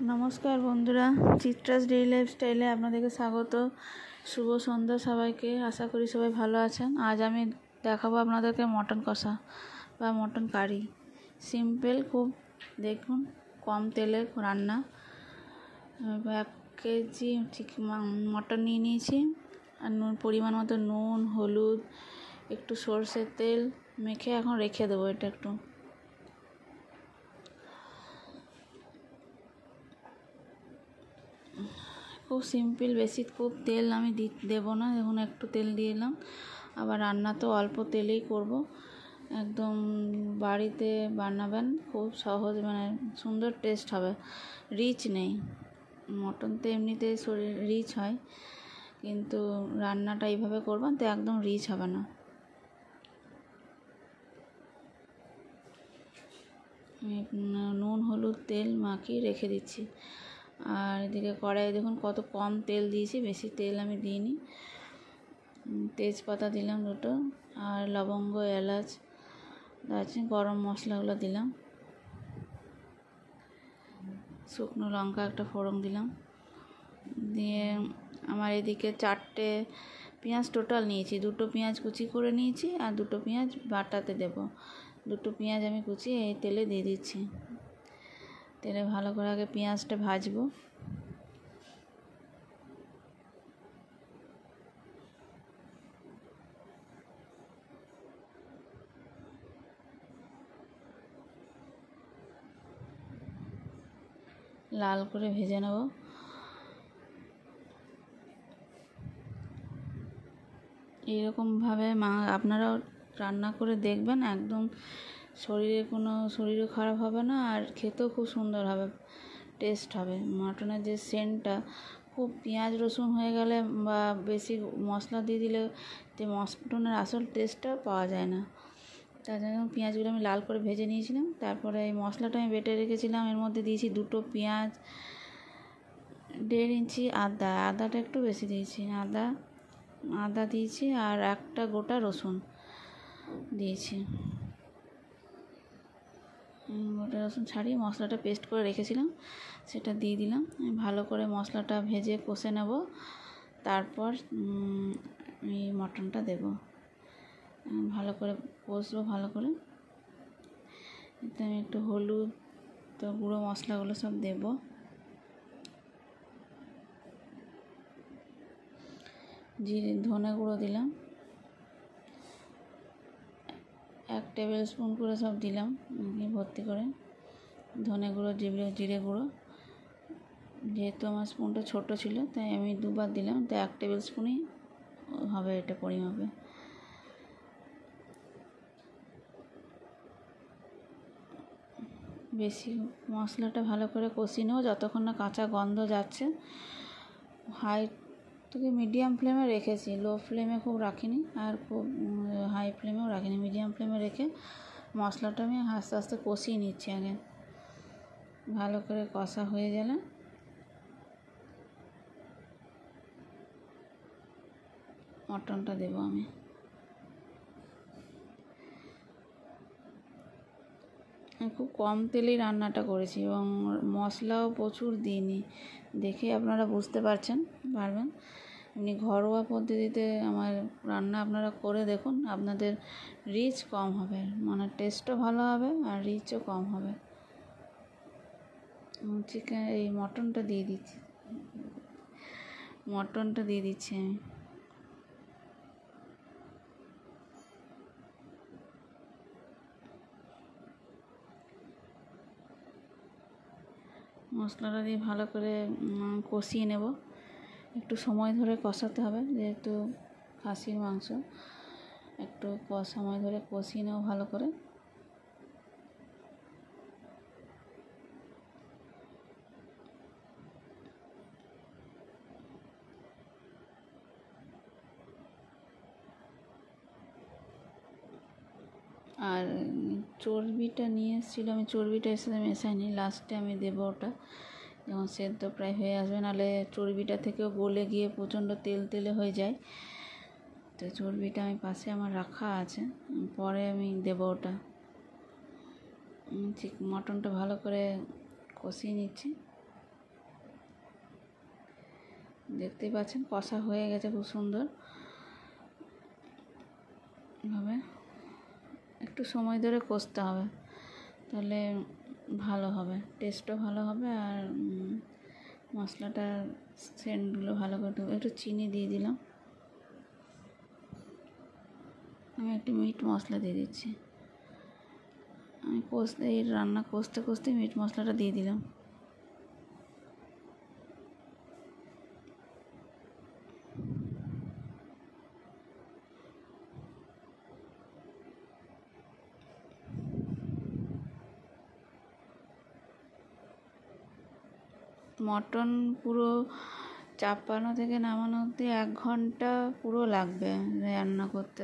নমস্কার বন্ধুরা, চিত্রাস ডেইলি লাইফস্টাইলে আপনাদেরকে স্বাগত। শুভ সন্ধ্যা সবাইকে। আশা করি সবাই ভালো আছেন। আজ আমি দেখাবো আপনাদেরকে মটন কষা বা মটন কারি। সিম্পল খুব, দেখুন কম তেলে রান্না। 1 কেজি মটন নিয়ে নিয়েছি, আর পরিমাণ মতো নুন, হলুদ, একটু সরষের তেল মেখে এখন রেখে দেবো। এটা একটু খুব সিম্পল, বেশি খুব তেল আমি দেবো না। দেখুন একটু তেল দিয়ে এলাম। আবার রান্না তো অল্প তেলেই করব। একদম বাড়িতে বানাবেন, খুব সহজ, মানে সুন্দর টেস্ট হবে। রিচ নেই, মটন তো এমনিতেই শরীর রিচ হয়, কিন্তু রান্নাটা এইভাবে করবেন তো একদম রিচ হবে না। নুন, হলুদ, তেল মাখিয়ে রেখে দিচ্ছি। আর এদিকে কড়াইয়ে দেখুন কত কম তেল দিয়েছি, বেশি তেল আমি দিইনি। তেজপাতা দিলাম 2টো, আর লবঙ্গ, এলাচ, দারচিনি, গরম মশলাগুলো দিলাম। শুকনো লঙ্কা একটা ফোড়ন দিলাম। দিয়ে আমার এদিকে 4টে পেঁয়াজ টোটাল নিয়েছি। 2টো পেঁয়াজ কুচি করে নিয়েছি, আর 2টো পেঁয়াজ বাটাতে দেব। 2টো পেঁয়াজ আমি কুচি এই তেলে দিয়ে দিচ্ছি। তেলে ভালো করে আগে পেঁয়াজটা ভাজবো। লাল করে ভেজে নেব। এইরকমভাবে আপনারাও রান্না করে দেখবেন, একদম শরীরে খারাপ হবে না, আর খেতেও খুব সুন্দর হবে, টেস্ট হবে। মাটনের যে সেন্টটা, খুব পেঁয়াজ রসুন হয়ে গেলে বা বেশি মশলা দিয়ে দিলে যে মটনের আসল টেস্টটা পাওয়া যায় না। তার জন্য পেঁয়াজগুলো আমি লাল করে ভেজে নিয়েছিলাম। তারপরে এই মশলাটা আমি বেটে রেখেছিলাম, এর মধ্যে দিয়েছি 2টো পেঁয়াজ, 1.5 ইঞ্চি আদাটা একটু বেশি দিয়েছি, আদা দিয়েছি, আর একটা গোটা রসুন দিয়েছি। গোটা রসুন ছাড়িয়ে মশলাটা পেস্ট করে রেখেছিলাম, সেটা দিয়ে দিলাম। ভালো করে মশলাটা ভেজে কষে নেব। তারপর আমি মটনটা দেব, ভালো করে কষবো ভালো করে। এতে আমি একটু হলুদ, তো গুঁড়ো মশলাগুলো সব দেব। ধনে গুঁড়ো দিলাম 1 টেবিল স্পুন করে সব দিলাম, ভর্তি করে। ধনে গুঁড়ো, জিরে গুঁড়ো, যেহেতু আমার স্পুনটা ছোটো ছিল তাই আমি 2বার দিলাম, তো 1 টেবিল স্পুনই হবে এটা পরিমাপে। বেশি মশলাটা ভালো করে কষিয়ে নেব যতক্ষণ না কাঁচা গন্ধ যাচ্ছে। হাই থেকে মিডিয়াম ফ্লেমে রেখেছি, লো ফ্লেমে খুব রাখিনি, আর খুব হাই ফ্লেমেও রাখিনি, মিডিয়াম ফ্লেমে রেখে মশলাটা আমি আস্তে আস্তে কষিয়ে নিচ্ছি। আগে ভালো করে কষা হয়ে গেলে মটনটা দেবো আমি। খুব কম তেলেই রান্নাটা করেছি, এবং মশলাও প্রচুর দিইনি, দেখে আপনারা বুঝতে পারবেন। এমনি ঘরোয়া পদ্ধতিতে আমার রান্না আপনারা করে দেখুন, আপনাদের রিচ কম হবে, মানে টেস্টও ভালো হবে আর রিচও কম হবে। এই মটনটা দিয়ে দিচ্ছি আমি। মশলাটা দিয়ে ভালো করে কষিয়ে নেব। একটু সময় ধরে কষাতে হবে, যেহেতু খাসির মাংস, একটু সময় ধরে কষিয়ে নেব ভালো করে। আর চর্বিটা নিয়ে এসেছিলো, আমি চর্বিটা এর সাথে মেশাইনি, লাস্টে আমি দেবো ওটা যখন সেদ্ধ প্রায় হয়ে আসবে, নাহলে চর্বিটা থেকেও গলে গিয়ে প্রচণ্ড তেলে হয়ে যায়। তো চর্বিটা আমি পাশে আমার রাখা আছে, পরে আমি দেবো ওটা। ঠিক মটনটা ভালো করে কষিয়ে নিচ্ছি। দেখতেই পাচ্ছেন কষা হয়ে গেছে খুব সুন্দর ভাবে। একটু সময় ধরে কষতে হবে, তাহলে ভালো হবে, টেস্টও ভালো হবে আর মশলাটার সেন্টগুলো ভালো করে দেবো। একটু চিনি দিয়ে দিলাম, আমি একটু মিট মশলা দিয়ে দিচ্ছি। আমি এই রান্না কষতে কষতে মিট মশলাটা দিয়ে দিলাম। মটন পুরো চাপানো থেকে নামানো অবধি 1 ঘন্টা পুরো লাগবে রান্না করতে,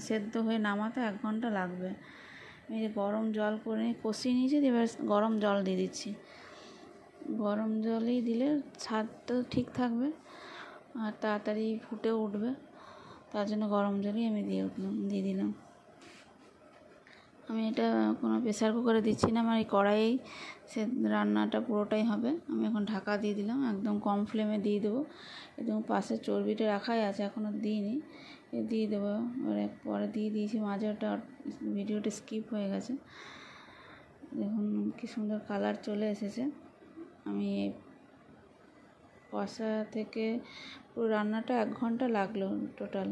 সেদ্ধ হয়ে নামাতে 1 ঘন্টা লাগবে। এই যে গরম জল করে কষিয়ে নিয়েছি, এবার গরম জল দিয়ে দিচ্ছি। গরম জলই দিলে স্বাদটা ঠিক থাকবে আর তাড়াতাড়ি ফুটে উঠবে, তার জন্য গরম জলই আমি দিয়ে দিলাম। আমি এটা কোনো প্রেসার কুকারে দিচ্ছি না, আমার এই কড়াইয়েই রান্নাটা পুরোটাই হবে। আমি এখন ঢাকা দিয়ে দিলাম, একদম কম ফ্লেমে দিয়ে দেবো। এবং পাশে চর্বিটা রাখাই আছে, এখনও দিইনি, দিয়ে দেবো। এবারে পরে দিয়ে দিয়েছি, মাঝে ওটা ভিডিওটা স্কিপ হয়ে গেছে। দেখুন কি সুন্দর কালার চলে এসেছে। আমি কষা থেকে পুরো রান্নাটা 1 ঘন্টা লাগলো টোটাল।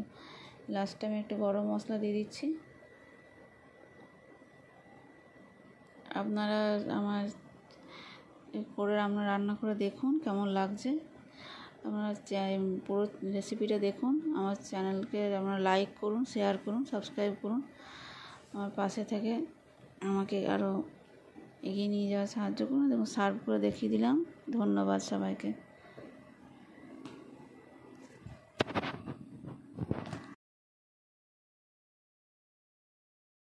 লাস্টে আমি একটু গরম মশলা দিয়ে দিচ্ছি। আপনারা আমার রান্না করে দেখুন কেমন লাগছে। আপনারা পুরো রেসিপিটা দেখুন। আমার চ্যানেলকে আপনারা লাইক করুন, শেয়ার করুন, সাবস্ক্রাইব করুন। আমার পাশে থেকে আমাকে আরও এগিয়ে নিয়ে যাওয়ার সাহায্য করুন। দেখুন সার্ভ করে দেখিয়ে দিলাম। ধন্যবাদ সবাইকে।